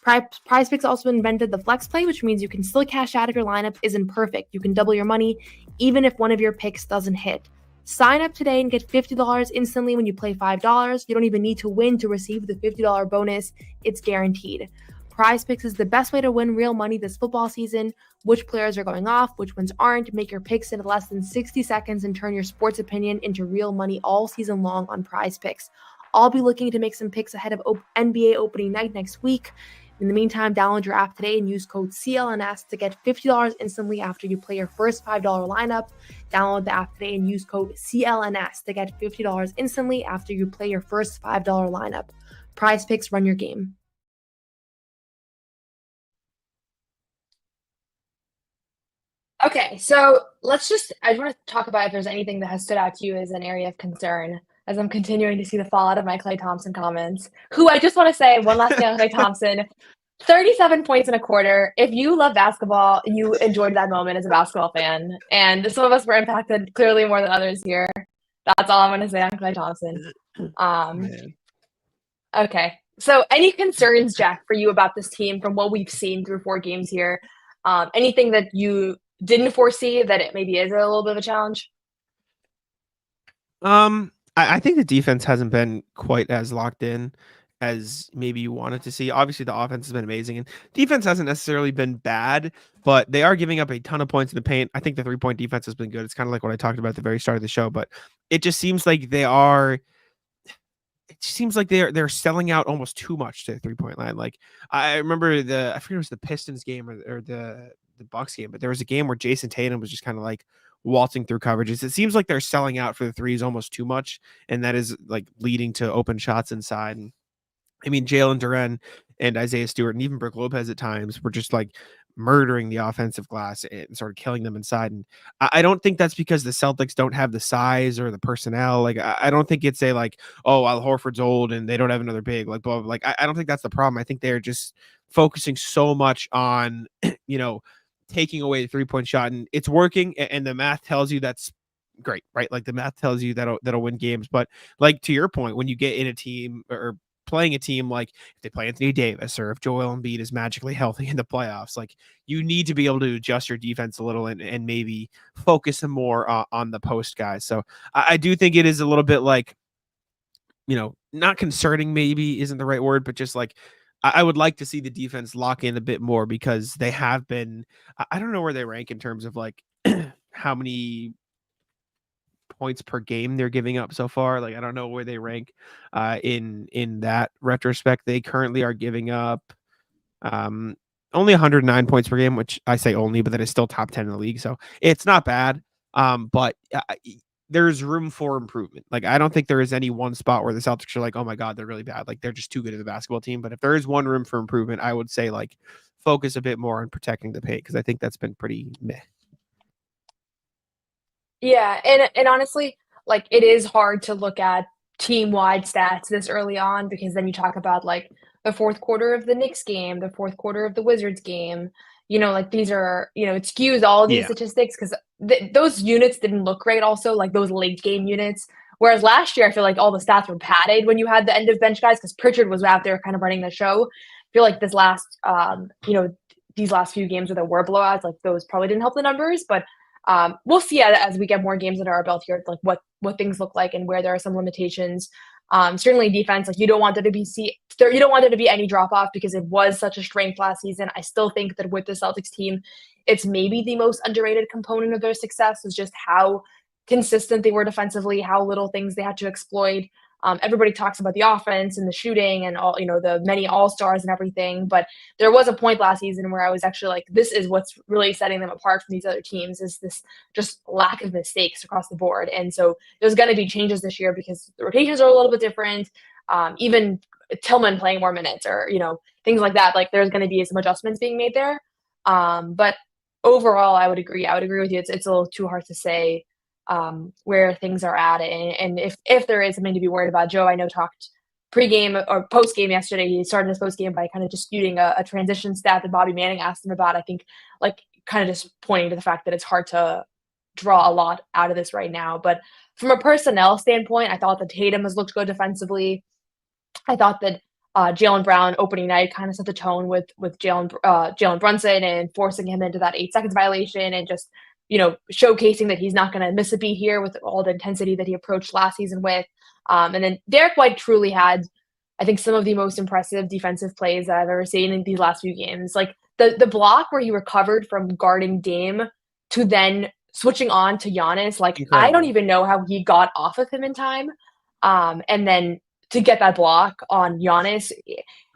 Prize Picks also invented the flex play, which means you can still cash out if your lineup isn't perfect. You can double your money even if one of your picks doesn't hit. Sign up today and get $50 instantly when you play $5. You don't even need to win to receive the $50 bonus. It's guaranteed. Prize Picks is the best way to win real money this football season. Which players are going off, which ones aren't. Make your picks in less than 60 seconds and turn your sports opinion into real money all season long on Prize Picks. I'll be looking to make some picks ahead of NBA opening night next week. In the meantime, download your app today and use code CLNS to get $50 instantly after you play your first $5 lineup. Download the app today and use code CLNS to get $50 instantly after you play your first $5 lineup. Prize Picks, run your game. Okay, so I just want to talk about if there's anything that has stood out to you as an area of concern as I'm continuing to see the fallout of my Klay Thompson comments, who I just want to say one last thing on Klay Thompson. 37 points in a quarter. If you love basketball, you enjoyed that moment as a basketball fan. And some of us were impacted clearly more than others here. That's all I'm going to say on Klay Thompson. Man. Okay. So any concerns, Jack, for you about this team from what we've seen through 4 games here? Anything that you didn't foresee that it maybe is a little bit of a challenge? I think the defense hasn't been quite as locked in as maybe you wanted to see. Obviously, the offense has been amazing, and defense hasn't necessarily been bad, but they are giving up a ton of points in the paint. I think the 3-point defense has been good. It's kind of like what I talked about at the very start of the show, but it just seems like they're selling out almost too much to the 3-point line. Like I remember I forget it was the Pistons game or the Bucks game, but there was a game where Jayson Tatum was just kind of like waltzing through coverages. It seems like they're selling out for the threes almost too much, and that is like leading to open shots inside. And I mean, Jaylen Duren and Isaiah Stewart and even Brook Lopez at times were just like murdering the offensive glass and sort of killing them inside. And I don't think that's because the Celtics don't have the size or the personnel. Like, I don't think it's oh, Al Horford's old and they don't have another big, like, blah, blah. Like, I don't think that's the problem. I think they're just focusing so much on, taking away the 3-point shot, and it's working. And the math tells you that's great, right? Like the math tells you that'll win games. But like to your point, when you get in a team or playing a team, like if they play Anthony Davis or if Joel Embiid is magically healthy in the playoffs, like you need to be able to adjust your defense a little and maybe focus more on the post guys. So I do think it is a little bit like, not concerning maybe isn't the right word, but just like I would like to see the defense lock in a bit more because they have been, I don't know where they rank in terms of like how many points per game they're giving up so far. Like, I don't know where they rank in that retrospect. They currently are giving up only 109 points per game, which I say only, but that is still top 10 in the league. So it's not bad. But there's room for improvement. Like, I don't think there is any one spot where the Celtics are like, oh my God, they're really bad. Like, they're just too good of a basketball team. But if there is one room for improvement, I would say like focus a bit more on protecting the paint, because I think that's been pretty meh. Yeah, and honestly, like it is hard to look at team-wide stats this early on because then you talk about like the fourth quarter of the Knicks game, the fourth quarter of the Wizards game. Like these are, it skews all of these Yeah. statistics because those units didn't look great also, like those late game units. Whereas last year, I feel like all the stats were padded when you had the end of bench guys because Pritchard was out there kind of running the show. I feel like these last few games where there were blowouts, like those probably didn't help the numbers, but we'll see as we get more games under our belt here, like what things look like and where there are some limitations. Certainly defense, like you don't want there to be any drop off because it was such a strength last season. I still think that with the Celtics team, it's maybe the most underrated component of their success is just how consistent they were defensively, how little things they had to exploit. Everybody talks about the offense and the shooting and all, the many all-stars and everything. But there was a point last season where I was actually like, this is what's really setting them apart from these other teams is this just lack of mistakes across the board. And so there's going to be changes this year because the rotations are a little bit different. Even Tillman playing more minutes or, things like that. Like there's going to be some adjustments being made there. But overall, I would agree. I would agree with you. It's a little too hard to say where things are at, and if there is something to be worried about. Joe, I know, talked pregame or postgame yesterday. He started his postgame by kind of disputing a transition stat that Bobby Manning asked him about. I think like kind of just pointing to the fact that it's hard to draw a lot out of this right now. But from a personnel standpoint, I thought that Tatum has looked good defensively. I thought that Jaylen Brown opening night kind of set the tone with Jalen Brunson and forcing him into that 8 seconds violation and just showcasing that he's not going to miss a beat here with all the intensity that he approached last season with. And then Derek White truly had, I think, some of the most impressive defensive plays that I've ever seen in these last few games. Like the block where he recovered from guarding Dame to then switching on to Giannis. Like, incredible. I don't even know how he got off of him in time. And then to get that block on Giannis,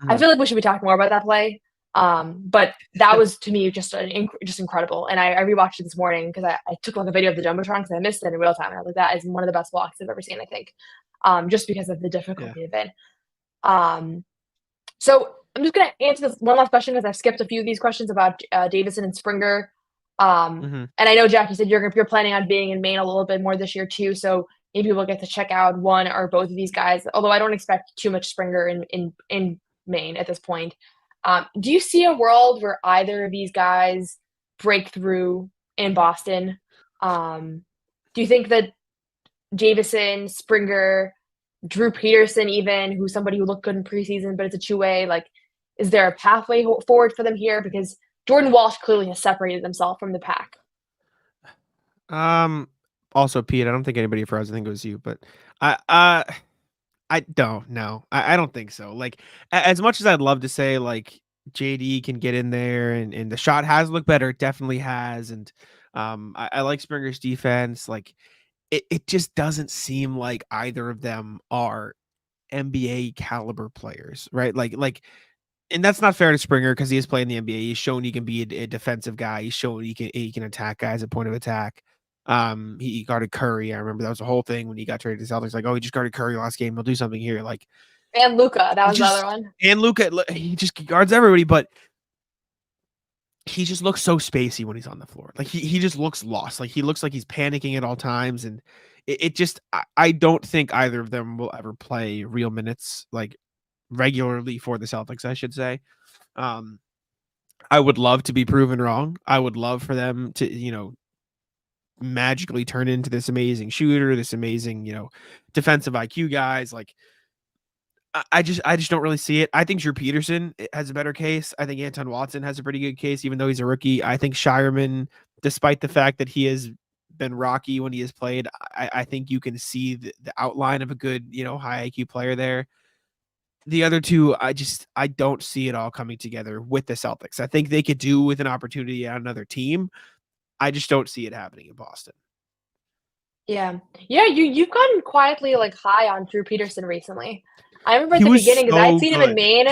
I feel like we should be talking more about that play. But that was to me just incredible. And I rewatched it this morning because I took like a video of the Jumbotron because I missed it in real time. And I was like, that is one of the best blocks I've ever seen, I think, just because of the difficulty of it. So I'm just going to answer this one last question because I've skipped a few of these questions about Davison and Springer. And I know, Jack, you said you're planning on being in Maine a little bit more this year too. So maybe we'll get to check out one or both of these guys, although I don't expect too much Springer in Maine at this point. Do you see a world where either of these guys break through in Boston? Do you think that Jayson, Springer, Drew Peterson, even who's somebody who looked good in preseason, but it's a two-way, like, is there a pathway forward for them here? Because Jordan Walsh clearly has separated himself from the pack. Also, Pete, I don't think anybody froze. I think it was you, but I don't know. I don't think so. Like, as much as I'd love to say, like, JD can get in there and the shot has looked better, it definitely has. And I like Springer's defense. Like, it just doesn't seem like either of them are NBA caliber players, right? Like, and that's not fair to Springer because he is playing the NBA. He's shown he can be a defensive guy. He's shown he can attack guys at point of attack. He guarded Curry. I remember that was the whole thing when he got traded to Celtics. Like, oh, he just guarded Curry last game. He'll do something here. Like, and Luka, that was the other one. And Luka, he just guards everybody, but he just looks so spacey when he's on the floor. Like he just looks lost. Like he looks like he's panicking at all times, and it just I don't think either of them will ever play real minutes like regularly for the Celtics, I should say. I would love to be proven wrong. I would love for them to, magically turn into this amazing shooter, this amazing, defensive IQ guys. Like I just don't really see it. I think Drew Peterson has a better case. I think Anton Watson has a pretty good case, even though he's a rookie. I think Shireman, despite the fact that he has been rocky when he has played, I think you can see the outline of a good, high IQ player there. The other two, I don't see it all coming together with the Celtics. I think they could do with an opportunity on another team. I just don't see it happening in Boston. Yeah. You've gotten quietly like high on Drew Peterson recently. I remember at the beginning because I'd seen him in Maine.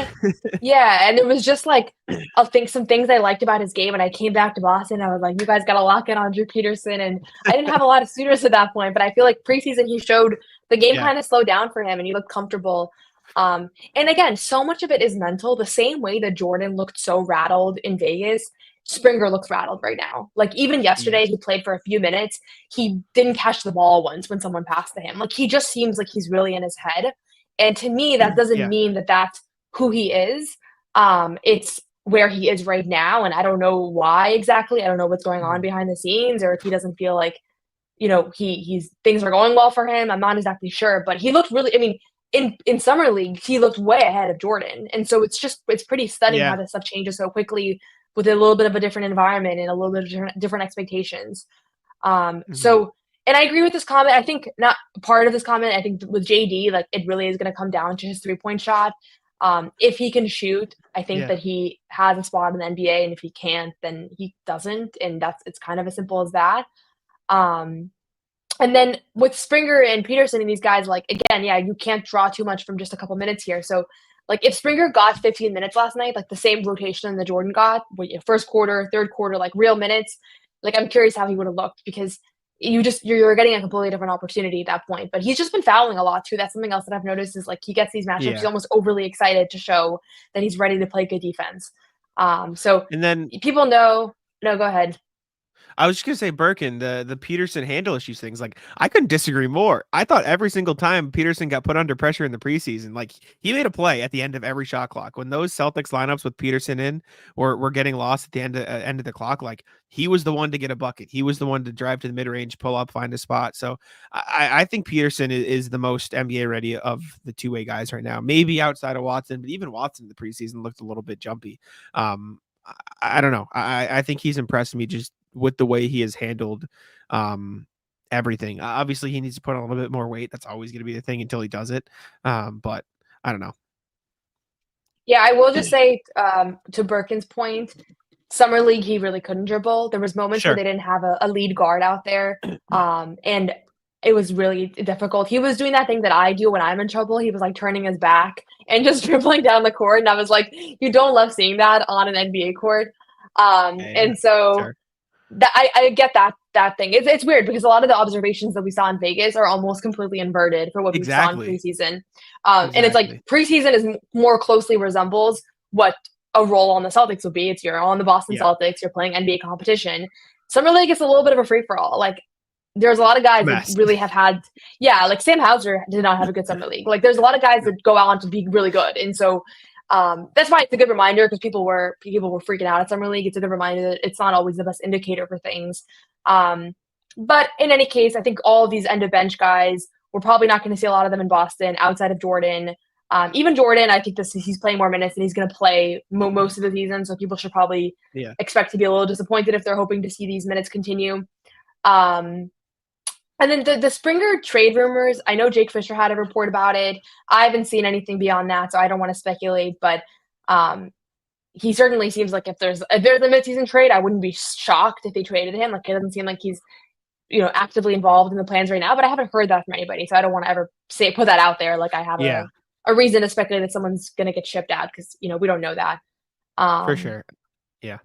Yeah, and it was just like I think some things I liked about his game, and I came back to Boston. I was like, you guys got to lock in on Drew Peterson, and I didn't have a lot of suitors at that point, but I feel like preseason he showed the game kind of slowed down for him, and he looked comfortable. And again, so much of it is mental. The same way that Jordan looked so rattled in Vegas, Springer looks rattled right now. Like even yesterday, he played for a few minutes. He didn't catch the ball once when someone passed to him. Like he just seems like he's really in his head. And to me, that doesn't mean that that's who he is. It's where he is right now. And I don't know why exactly. I don't know what's going on behind the scenes, or if he doesn't feel like, he's things are going well for him. I'm not exactly sure, but he looked really, in summer league, he looked way ahead of Jordan. And so it's pretty stunning how this stuff changes so quickly with a little bit of a different environment and a little bit of different expectations. So, and I agree with this comment. I think not part of this comment, I think with JD, like it really is going to come down to his 3-point shot. If he can shoot, I think that he has a spot in the NBA, and if he can't, then he doesn't. And it's kind of as simple as that. And then with Springer and Peterson and these guys, like, again, you can't draw too much from just a couple minutes here. So, like, if Springer got 15 minutes last night, like the same rotation that Jordan got, first quarter, third quarter, like real minutes, like I'm curious how he would have looked, because you're getting a completely different opportunity at that point. But he's just been fouling a lot too. That's something else that I've noticed is like he gets these matchups, he's almost overly excited to show that he's ready to play good defense. So and then people know. No, go ahead. I was just gonna say, Birkin, the Peterson handle issues things, like I couldn't disagree more. I thought every single time Peterson got put under pressure in the preseason, like he made a play at the end of every shot clock. When those Celtics lineups with Peterson in were getting lost at the end of the clock, like he was the one to get a bucket. He was the one to drive to the mid range, pull up, find a spot. So I think Peterson is the most NBA ready of the two-way guys right now. Maybe outside of Watson, but even Watson in the preseason looked a little bit jumpy. I don't know. I think he's impressed me just with the way he has handled everything. Obviously he needs to put on a little bit more weight. That's always going to be the thing until he does it. But I don't know. Yeah, I will just say to Birkin's point, summer league, he really couldn't dribble. There was moments where they didn't have a lead guard out there. And it was really difficult. He was doing that thing that I do when I'm in trouble. He was like turning his back and just dribbling down the court. And I was like, you don't love seeing that on an NBA court. And so I get that thing. It's weird because a lot of the observations that we saw in Vegas are almost completely inverted for what we saw in preseason. And it's like preseason is more closely resembles what a role on the Celtics would be. It's you're on the Boston Celtics, you're playing NBA competition. Summer league is a little bit of a free for all. Like there's a lot of guys that really have had, like Sam Hauser did not have a good summer league. Like there's a lot of guys that go out to be really good. And so That's why it's a good reminder, because people were freaking out at Summer League. It's a good reminder that it's not always the best indicator for things. But in any case, I think all of these end of bench guys, we're probably not going to see a lot of them in Boston outside of Jordan. Even Jordan, I think he's playing more minutes and he's going to play most of the season. So people should probably expect to be a little disappointed if they're hoping to see these minutes continue. And then the Springer trade rumors, I know Jake Fisher had a report about it. I haven't seen anything beyond that, so I don't want to speculate. But he certainly seems like if there's a midseason trade, I wouldn't be shocked if they traded him. Like, it doesn't seem like he's actively involved in the plans right now, but I haven't heard that from anybody, so I don't want to ever put that out there. Like, I have a reason to speculate that someone's going to get shipped out, because we don't know that. For sure. Yeah.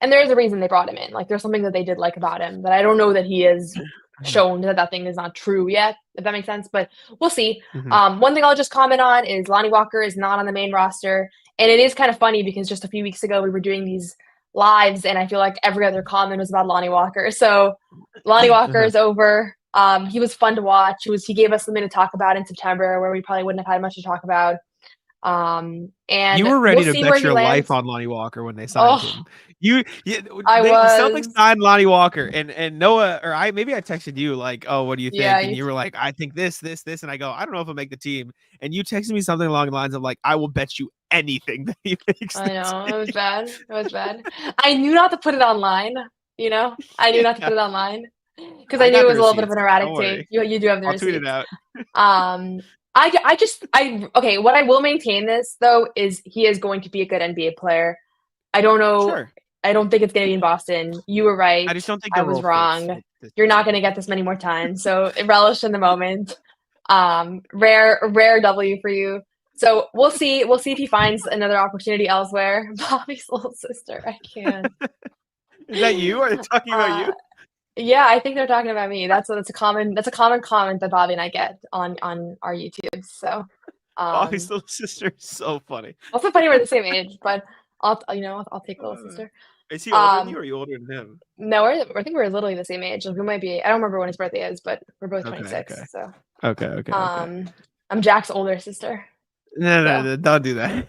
And there's a reason they brought him in. Like, there's something that they did like about him that I don't know that he is shown that thing is not true yet, if that makes sense, but we'll see. One thing I'll just comment on is Lonnie Walker is not on the main roster, and it is kind of funny because just a few weeks ago we were doing these lives and I feel like every other comment was about Lonnie Walker. So Lonnie Walker is over. He was fun to watch. He gave us something to talk about in September where we probably wouldn't have had much to talk about. And you were ready to bet your life on Lonnie Walker when they signed him. The Celtics signed Lonnie Walker, and Noah, or maybe I texted you like, "Oh, what do you think?" And you were like, "I think this," and I go, "I don't know if he'll make the team." And you texted me something along the lines of like, "I will bet you anything that he makes." I know it was bad. It was bad. I knew not to put it online. I knew not to put it online because I knew it was a little bit of an erratic take. You do have the receipts. I'll tweet it out. Okay, what I will maintain this though is he is going to be a good NBA player. I don't know. Sure. I don't think it's going to be in Boston. You were right. I just don't think I was wrong. You're not going to get this many more times. So relish in the moment. Rare W for you. So we'll see. We'll see if he finds another opportunity elsewhere. Bobby's little sister. I can't. Is that you? Are they talking about you? Yeah, I think they're talking about me. That's a common comment that Bobby and I get on our YouTube. So Bobby's little sister is so funny. Also funny we're the same age, but I'll take little sister. Is he older than you, or are you older than him? No, I think we're literally the same age. Like, we might be. I don't remember when his birthday is, but we're both 26. Okay. So okay. I'm Jack's older sister. No, don't do that.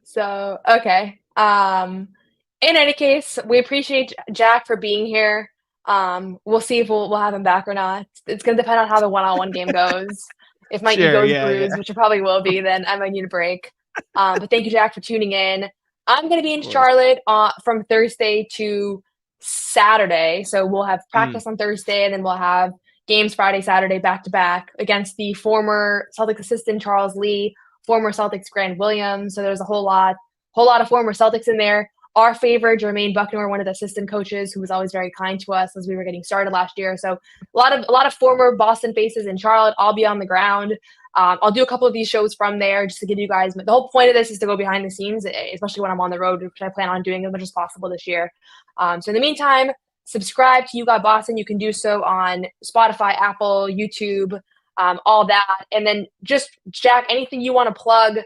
So okay. In any case, we appreciate Jack for being here. We'll see if we'll have him back or not. It's going to depend on how the one-on-one game goes. If my ego is bruised, which it probably will be, then I might need a break. But thank you, Jack, for tuning in. I'm going to be in Charlotte from Thursday to Saturday. So we'll have practice on Thursday, and then we'll have games Friday, Saturday, back-to-back against the former Celtics assistant Charles Lee, former Celtics Grant Williams. So there's a whole lot of former Celtics in there. Our favorite, Jermaine Buckner, one of the assistant coaches, who was always very kind to us as we were getting started last year. So a lot of former Boston faces in Charlotte. I'll be on the ground. I'll do a couple of these shows from there just to give you guys. The whole point of this is to go behind the scenes, especially when I'm on the road, which I plan on doing as much as possible this year. So in the meantime, subscribe to You Got Boston. You can do so on Spotify, Apple, YouTube, all that. And then just, Jack, anything you want to plug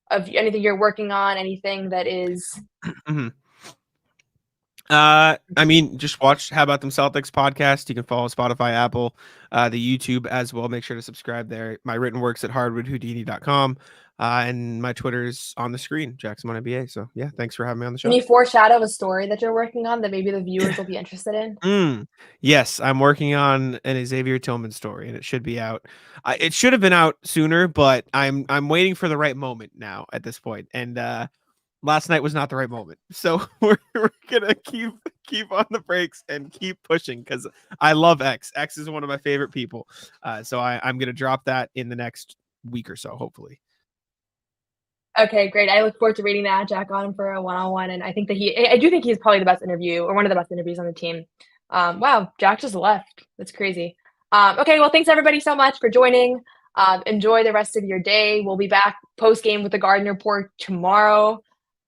of anything you're working on, anything that is. Just watch How About Them Celtics podcast. You can follow Spotify, Apple, the YouTube as well. Make sure to subscribe there. My written works at hardwoodhoudini.com. And my Twitter's on the screen, Jack Simone NBA. So yeah, thanks for having me on the show. Can you foreshadow a story that you're working on that maybe the viewers will be interested in? Yes, I'm working on an Xavier Tillman story, and it should be out. It should have been out sooner, but I'm waiting for the right moment now at this point. And last night was not the right moment, so we're gonna keep on the brakes and keep pushing because I love X. X is one of my favorite people. So I'm gonna drop that in the next week or so, hopefully. Okay, great. I look forward to reading that. Jack on him for a one-on-one, and I do think he's probably the best interview or one of the best interviews on the team. Wow, Jack just left. That's crazy. Okay, well, thanks everybody so much for joining. Enjoy the rest of your day. We'll be back post-game with the Garden Report tomorrow.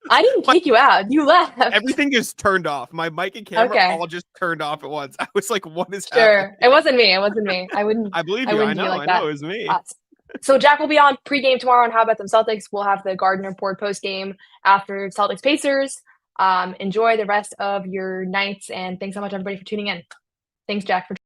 I didn't kick you out. You left. Everything is turned off. My mic and camera all just turned off at once. I was like, what is happening? It wasn't me. I believe you. I know it was me. So Jack will be on pregame tomorrow on How About Them Celtics. We'll have the Garden Report postgame after Celtics Pacers. Enjoy the rest of your nights, and thanks so much, everybody, for tuning in. Thanks, Jack, for joining.